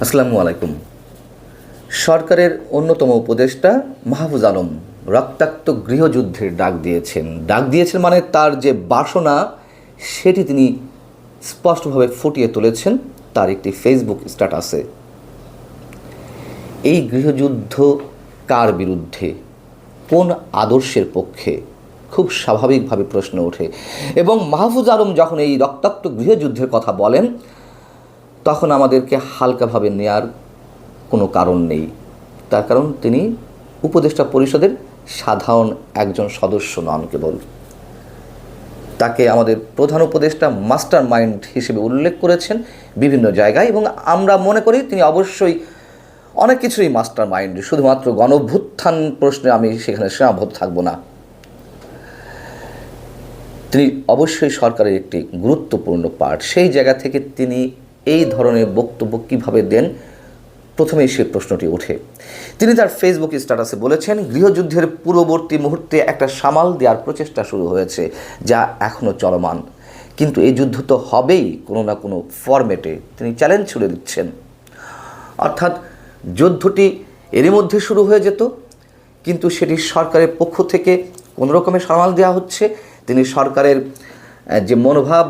আসসালামু আলাইকুম। সরকারের অন্যতম উপদেষ্টা মাহফুজ আলম রক্তাক্ত গৃহযুদ্ধের ডাক দিয়েছেন মানে তার যে বাসনা সেটি তিনি স্পষ্টভাবে ফুটিয়ে তুলেছেন তার একটি ফেসবুক স্ট্যাটাসে। এই গৃহযুদ্ধ কার বিরুদ্ধে, কোন আদর্শের পক্ষে, খুব স্বাভাবিকভাবে প্রশ্ন ওঠে। এবং মাহফুজ আলম যখন এই রক্তাক্ত গৃহযুদ্ধের কথা বলেন তখন আমাদেরকে হালকাভাবে নেয়ার কোনো কারণ নেই। তার কারণ তিনি উপদেষ্টা পরিষদের সাধারণ একজন সদস্য নন কেবল, তাকে আমাদের প্রধান উপদেষ্টা মাস্টার মাইন্ড হিসেবে উল্লেখ করেছেন বিভিন্ন জায়গায়, এবং আমরা মনে করি তিনি অবশ্যই অনেক কিছুই মাস্টার মাইন্ড। শুধুমাত্র গণঅভ্যুত্থান প্রশ্নে আমি সেখানে সীমাবদ্ধ থাকব না, তিনি অবশ্যই সরকারের একটি গুরুত্বপূর্ণ পার্ট। সেই জায়গা থেকে তিনি এই ধরনের বক্তব্য কীভাবে দেন, প্রথমেই সে প্রশ্নটি ওঠে। তিনি তার ফেসবুক স্ট্যাটাসে বলেছেন, গৃহযুদ্ধের পূর্ববর্তী মুহূর্তে একটা সামাল দেওয়ার প্রচেষ্টা শুরু হয়েছে যা এখনও চলমান, কিন্তু এই যুদ্ধ তো হবেই কোনো না কোনো ফরম্যাটে। তিনি চ্যালেঞ্জ ছুড়ে দিচ্ছেন, অর্থাৎ যুদ্ধটি এরই মধ্যে শুরু হয়ে যেত, কিন্তু সেটি সরকারের পক্ষ থেকে কোনো রকমের সামাল দেওয়া হচ্ছে। তিনি সরকারের যে মনোভাব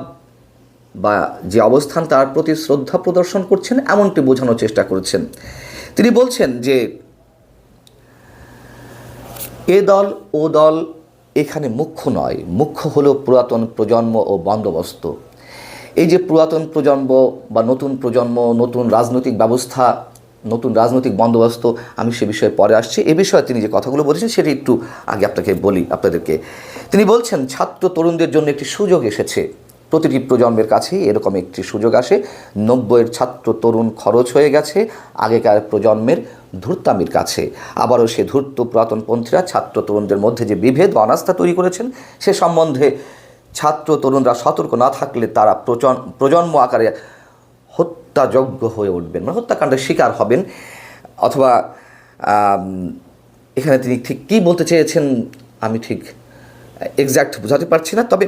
বা যে অবস্থান তার প্রতি শ্রদ্ধা প্রদর্শন করছেন এমনটি বোঝানোর চেষ্টা করেছেন। তিনি বলছেন যে এ দল ও দল এখানে মুখ্য নয়, মুখ্য হলো পুরাতন প্রজন্ম ও বন্দোবস্ত। এই যে পুরাতন প্রজন্ম বা নতুন প্রজন্ম, নতুন রাজনৈতিক ব্যবস্থা, নতুন রাজনৈতিক বন্দোবস্ত, আমি সে বিষয়ে পরে আসছি। এ বিষয়ে তিনি যে কথাগুলো বলেছেন সেটি একটু আগে আপনাদেরকে। তিনি বলছেন, ছাত্র তরুণদের জন্য একটি সুযোগ এসেছে। প্রতিটি প্রজন্মের কাছেই এরকম একটি সুযোগ আসে। 90-এর ছাত্র তরুণ খরচ হয়ে গেছে আগেকার প্রজন্মের ধূর্তামির কাছে। আবারও সে ধূর্ত পুরাতনপন্থীরা ছাত্র তরুণদের মধ্যে যে বিভেদ ও অনাস্থা তৈরি করেছেন সে সম্বন্ধে ছাত্র তরুণরা সতর্ক না থাকলে তারা প্রজন্ম আকারে হত্যাযোগ্য হয়ে উঠবেন, মানে হত্যাকাণ্ডের শিকার হবেন। অথবা এখানে তিনি ঠিক কী বলতে চেয়েছেন আমি ঠিক এক্স্যাক্ট বোঝাতে পারছি না, তবে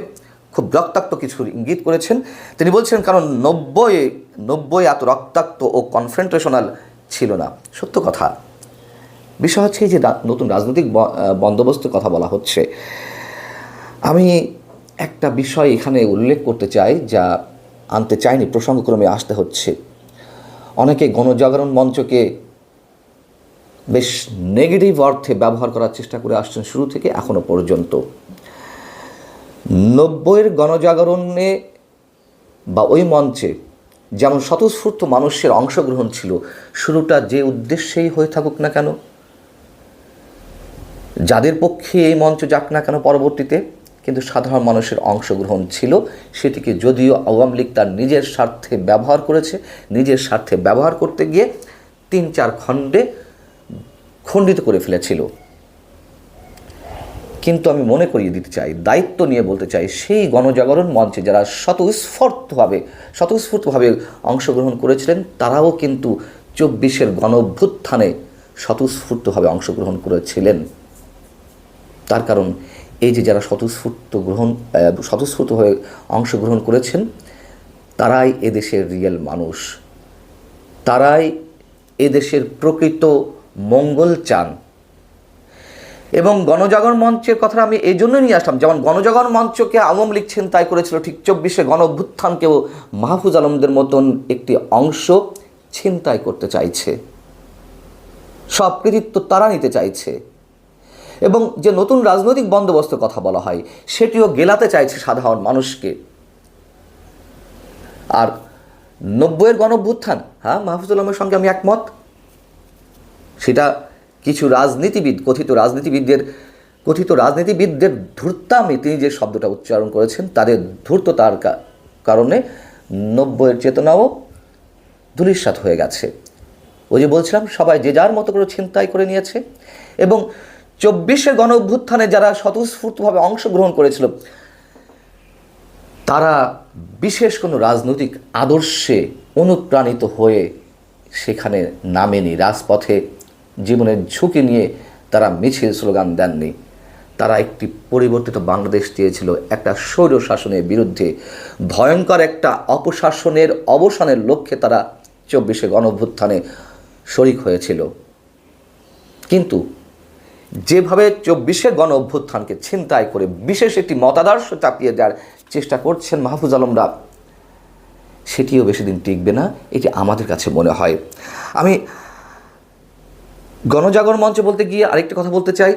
খুব রক্তাক্ত কিছুর ইঙ্গিত করেছেন। তিনি বলছেন কারণ 90 এত রক্তাক্ত ও কনফ্রন্টেশনাল ছিল না। সত্য কথা। বিষয় হচ্ছে যে নতুন রাজনৈতিক বন্দোবস্তের কথা বলা হচ্ছে। আমি একটা বিষয় এখানে উল্লেখ করতে চাই, যা আনতে চাইনি, প্রসঙ্গক্রমে আসতে হচ্ছে। অনেকে গণজাগরণ মঞ্চকে বেশ নেগেটিভ অর্থে ব্যবহার করার চেষ্টা করে আসছেন শুরু থেকে এখনো পর্যন্ত। 90-এর গণজাগরণে বা ওই মঞ্চে যেমন স্বতঃস্ফূর্ত মানুষের অংশগ্রহণ ছিল, শুরুটা যে উদ্দেশ্যেই হয়ে থাকুক না কেন, যাদের পক্ষে এই মঞ্চ যাক না কেন পরবর্তীতে, কিন্তু সাধারণ মানুষের অংশগ্রহণ ছিল। সেটিকে যদিও আওয়ামী লীগ তার নিজের স্বার্থে ব্যবহার করেছে, নিজের স্বার্থে ব্যবহার করতে গিয়ে 3-4 খণ্ডে খণ্ডিত করে ফেলেছিল। কিন্তু আমি মনে করিয়ে দিতে চাই, দায়িত্ব নিয়ে বলতে চাই, সেই গণজাগরণ মঞ্চে যারা স্বতঃস্ফূর্তভাবে অংশগ্রহণ করেছিলেন তারাও কিন্তু 24-এর গণঅভ্যুত্থানে স্বতঃস্ফূর্তভাবে অংশগ্রহণ করেছিলেন। তার কারণ এই যে যারা স্বতঃস্ফূর্তভাবে অংশগ্রহণ করেছেন তারাই এদেশের রিয়েল মানুষ, তারাই এদেশের প্রকৃত মঙ্গল চান। এবং গণজাগরণ মঞ্চের কথা আমি এই জন্য নিয়ে আসলাম, যেমন গণজাগরণ মঞ্চকে আওয়ামী লীগ ছিনতাই করেছিল, ঠিক 24-এর গণঅভ্যুত্থানকেও মাহফুজ আলমদের মতন একটি অংশ ছিনতাই করতে চাইছে, সব কৃতিত্ব তারা নিতে চাইছে। এবং যে নতুন রাজনৈতিক বন্দোবস্তের কথা বলা হয় সেটিও গেলাতে চাইছে সাধারণ মানুষকে। আর 90-এর গণঅভ্যুত্থান, হ্যাঁ, মাহফুজ আলমের সঙ্গে আমি একমত। সেটা কিছু রাজনীতিবিদ, কথিত রাজনীতিবিদদের ধূর্তামি, তিনি যে শব্দটা উচ্চারণ করেছেন, তাদের ধূর্ততার কারণে 90-এর চেতনাও ধূলিসাৎ হয়ে গেছে। ওই যে বলছিলাম, সবাই যে যার মতো করে ছিনতাই করে নিয়েছে। এবং 24-এর গণঅভ্যুত্থানে যারা স্বতঃস্ফূর্তভাবে অংশগ্রহণ করেছিল তারা বিশেষ কোনো রাজনৈতিক আদর্শে অনুপ্রাণিত হয়ে সেখানে নামেনি, রাজপথে জীবনের ঝুঁকি নিয়ে তারা মিছিল স্লোগান দেননি। তারা একটি পরিবর্তিত বাংলাদেশ চেয়েছিল, একটা স্বৈর শাসনের বিরুদ্ধে ভয়ঙ্কর একটা অপশাসনের অবসানের লক্ষ্যে তারা 24শে গণঅভ্যুত্থানে শরিক হয়েছিল। কিন্তু যেভাবে 24শে গণঅভ্যুত্থানকে ছিনতাই করে বিশেষ একটি মতাদর্শ চাপিয়ে দেওয়ার চেষ্টা করছেন মাহফুজ আলমরা, সেটিও বেশি দিন টিকবে না, এটি আমাদের কাছে মনে হয়। আমি গণজাগরণ মঞ্চ বলতে গিয়ে আরেকটি কথা বলতে চাই,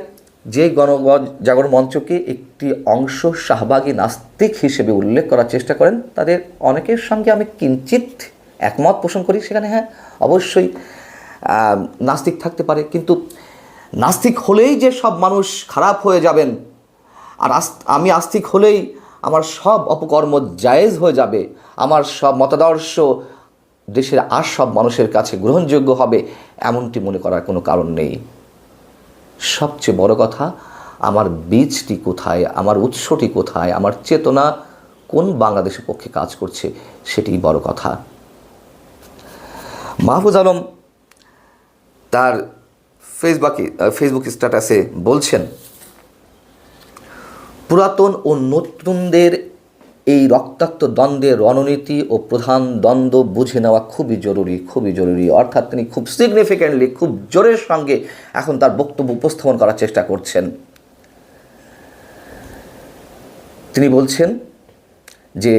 যে গণজাগরণ মঞ্চকে একটি অংশ শাহবাগী নাস্তিক হিসেবে উল্লেখ করার চেষ্টা করেন, তাদের অনেকের সঙ্গে আমি কিঞ্চিত একমত পোষণ করি। সেখানে হ্যাঁ, অবশ্যই নাস্তিক থাকতে পারে, কিন্তু নাস্তিক হলেই যে সব মানুষ খারাপ হয়ে যাবেন, আর আমি আস্তিক হলেই আমার সব অপকর্ম জায়েজ হয়ে যাবে, আমার সব মতাদর্শ দেশের আর সব মানুষের কাছে গ্রহণযোগ্য হবে, এমনটি মনে করার কোনো কারণ নেই। সবচেয়ে বড় কথা, আমার বীজটি কোথায়, আমার উৎসটি কোথায়, আমার চেতনা কোন বাংলাদেশের পক্ষে কাজ করছে, সেটিই বড় কথা। মাহফুজ আলম তার ফেসবুক স্ট্যাটাসে বলছেন, পুরাতন ও নতুনদের এই রক্তাক্ত দ্বন্দ্বের রণনীতি ও প্রধান দ্বন্দ্ব বুঝে নেওয়া খুবই জরুরি। অর্থাৎ তিনি খুব সিগনিফিক্যান্টলি, খুব জোরের সঙ্গে এখন তার বক্তব্য উপস্থাপন করার চেষ্টা করছেন। তিনি বলছেন যে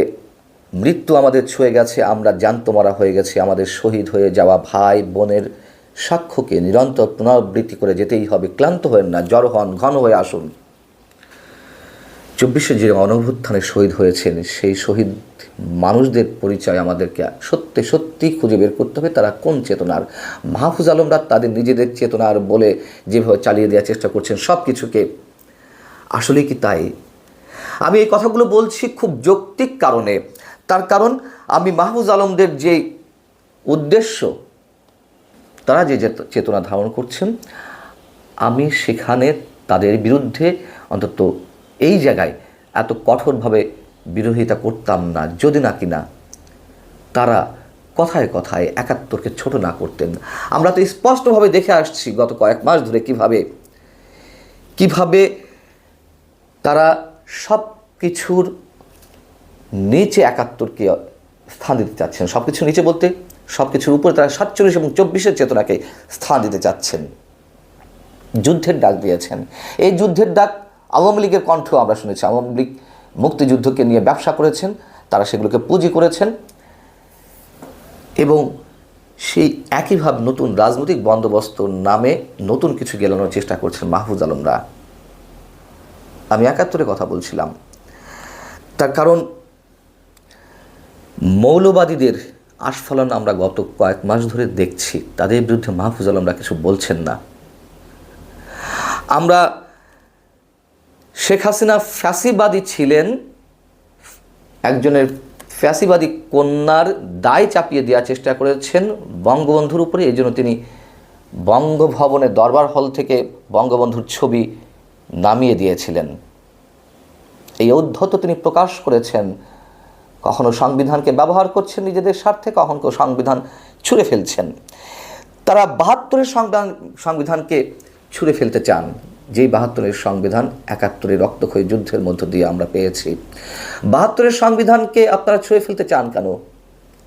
মৃত্যু আমাদের ছুঁয়ে গেছে, আমরা জ্যান্ত মরা হয়ে গেছি, আমাদের শহীদ হয়ে যাওয়া ভাই বোনের সাক্ষ্যকে নিরন্তর পুনরাবৃত্তি করে যেতেই হবে। ক্লান্ত হয়েন না, জড়ো হন, ঘন হয়ে আসুন। 24শে যে গণঅভ্যুত্থানে শহীদ হয়েছেন, সেই শহীদ মানুষদের পরিচয় আমাদেরকে সত্যি খুঁজে বের করতে হবে, তারা কোন চেতনার। মাহফুজ আলমরা তাদের নিজেদের চেতনার বলে যেভাবে চালিয়ে দেওয়ার চেষ্টা করছেন সব কিছুকে, আসলে কি তাই? আমি এই কথাগুলো বলছি খুব যৌক্তিক কারণে। তার কারণ আমি মাহফুজ আলমদের যে উদ্দেশ্য, তারা যে চেতনা ধারণ করছেন, আমি সেখানে তাদের বিরুদ্ধে অন্তত এই জায়গায় এত কঠোরভাবে বিরোধিতা করতাম না, যদি না কিনা তারা কথায় কথায় 71কে ছোট না করতেন। আমরা তো স্পষ্টভাবে দেখে আসছি গত কয়েক মাস ধরে কিভাবে তারা সব কিছুর নিচে 71কে স্থান দিতে চাচ্ছেন। সব কিছু নিচে বলতে সব কিছুর উপরে তারা 47 এবং 24-এর চেতনাকে স্থান দিতে চাচ্ছেন, যুদ্ধের ডাক দিয়েছেন। এই যুদ্ধের ডাক আওয়ামী লীগের কণ্ঠেও আমরা শুনেছি। আওয়ামী লীগ মুক্তিযুদ্ধকে নিয়ে ব্যবসা করেছেন, তারা সেগুলোকে পুঁজি করেছেন, এবং সেই একইভাবে নতুন রাজনৈতিক বন্দোবস্ত নামে নতুন কিছু গেলানোর চেষ্টা করছেন মাহফুজ আলমরা। আমি 71-এর কথা বলছিলাম, তার কারণ মৌলবাদীদের আস্ফালন আমরা গত কয়েক মাস ধরে দেখছি। তাদের বিরুদ্ধে মাহফুজ আলমরা কিছু বলছেন না। আমরা শেখ হাসিনা ফ্যাসিবাদী ছিলেন, একজনের ফ্যাসিবাদী কন্যার দায় চাপিয়ে দেওয়ার চেষ্টা করেছেন বঙ্গবন্ধুর উপরে। এই জন্য তিনি বঙ্গভবনের দরবার হল থেকে বঙ্গবন্ধুর ছবি নামিয়ে দিয়েছিলেন। এই ঔদ্ধত্য তিনি প্রকাশ করেছেন। কখনো সংবিধানকে ব্যবহার করছেন নিজেদের স্বার্থে, কখনো সংবিধান ছুঁড়ে ফেলছেন। তারা 72-এর সংবিধানকে ছুঁড়ে ফেলতে চান, যেই 72-এর সংবিধান 71-এর রক্তক্ষয়ী যুদ্ধের মধ্য দিয়ে আমরা পেয়েছি। 72-এর সংবিধানকে আপনারা ছুঁড়ে ফেলতে চান কেন?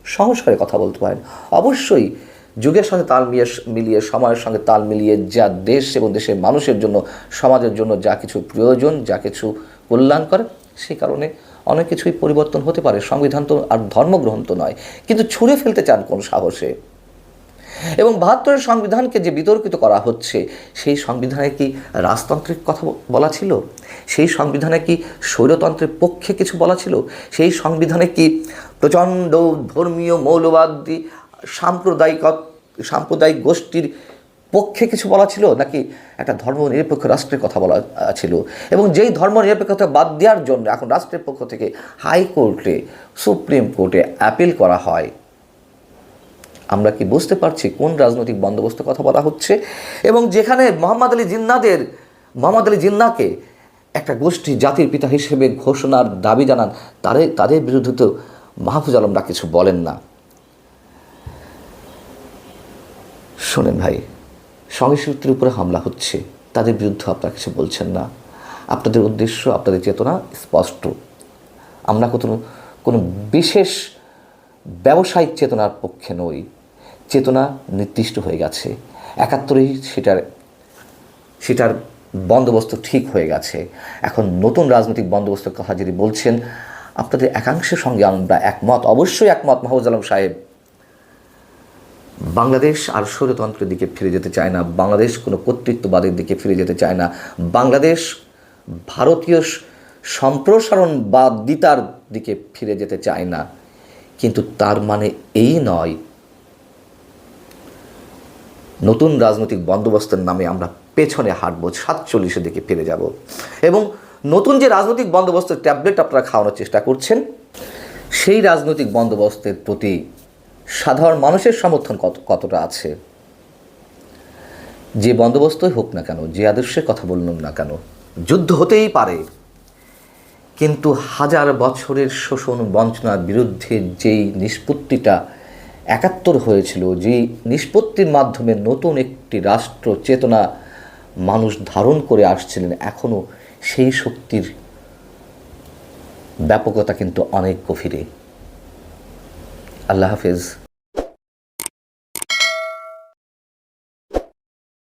সংস্কারের কথা বলতে পারেন। অবশ্যই যুগের সাথে তাল মিলিয়ে, সময়ের সঙ্গে তাল মিলিয়ে যা দেশ এবং দেশের মানুষের জন্য, সমাজের জন্য যা কিছু প্রয়োজন, যা কিছু কল্যাণকর, সেই কারণে অনেক কিছুই পরিবর্তন হতে পারে। সংবিধান তো আর ধর্মগ্রন্থ নয়, কিন্তু ছুঁড়ে ফেলতে চান কোন সাহসে? এবং 72-এর সংবিধানকে যে বিতর্কিত করা হচ্ছে, সেই সংবিধানে কি রাজতন্ত্রের কথা বলা ছিল? সেই সংবিধানে কি স্বৈরতন্ত্রের পক্ষে কিছু বলা ছিল? সেই সংবিধানে কি প্রচণ্ড ধর্মীয় মৌলবাদী সাম্প্রদায়িক গোষ্ঠীর পক্ষে কিছু বলা ছিল, নাকি একটা ধর্মনিরপেক্ষ রাষ্ট্রের কথা বলা ছিল? এবং যেই ধর্মনিরপেক্ষতা বাদ দেওয়ার জন্য এখন রাষ্ট্রের পক্ষ থেকে হাইকোর্টে, সুপ্রিম কোর্টে অ্যাপিল করা হয়, আমরা কি বুঝতে পারছি কোন রাজনৈতিক বন্দোবস্তের কথা বলা হচ্ছে? এবং যেখানে মোহাম্মদ আলী জিন্নাহকে একটা গোষ্ঠী জাতির পিতা হিসেবে ঘোষণার দাবি জানান, তাদের বিরুদ্ধে তো মাহফুজ আলমরা কিছু বলেন না। শোনেন ভাই, সহিংসতার উপরে হামলা হচ্ছে, তাদের বিরুদ্ধে আপনারা কিছু বলছেন না। আপনাদের উদ্দেশ্য, আপনাদের চেতনা স্পষ্ট। আমরা কোনো বিশেষ ব্যবসায়িক চেতনার পক্ষে নই, চেতনা নির্দিষ্ট হয়ে গেছে, ৭১-ই সেটার বন্দোবস্ত ঠিক হয়ে গেছে। এখন নতুন রাজনৈতিক বন্দোবস্তের কথা যদি বলছেন, আপনাদের একাংশের সঙ্গে আমরা একমত, অবশ্যই একমত মাহফুজ আলম সাহেব। বাংলাদেশ আর স্বৈরতন্ত্রের দিকে ফিরে যেতে চায় না, বাংলাদেশ কোনো কর্তৃত্ববাদের দিকে ফিরে যেতে চায় না, বাংলাদেশ ভারতীয় সম্প্রসারণবাদিতার দিকে ফিরে যেতে চায় না। কিন্তু তার মানে এই নয় নতুন রাজনৈতিক বন্দোবস্তের নামে আমরা পেছনে হাঁটবো, ৪৭-এর দিকে ফিরে যাব। এবং নতুন যে রাজনৈতিক বন্দোবস্তের ট্যাবলেট আপনারা খাওয়ানোর চেষ্টা করছেন, সেই রাজনৈতিক বন্দোবস্তের প্রতি সাধারণ মানুষের সমর্থন কতটা আছে? যে বন্দোবস্তই হোক না কেন, যে আদর্শের কথা বললাম না কেন, যুদ্ধ হতেই পারে, কিন্তু হাজার বছরের শোষণ বঞ্চনার বিরুদ্ধে যেই নিষ্পত্তিটা ৭১ হয়েছিল, যে নিষ্পত্তির মাধ্যমে নতুন একটি রাষ্ট্র চেতনা মানুষ ধারণ করে আসছিলেন, এখনও সেই শক্তির ব্যাপকতা কিন্তু অনেক গভীরে। আল্লাহ হাফেজ।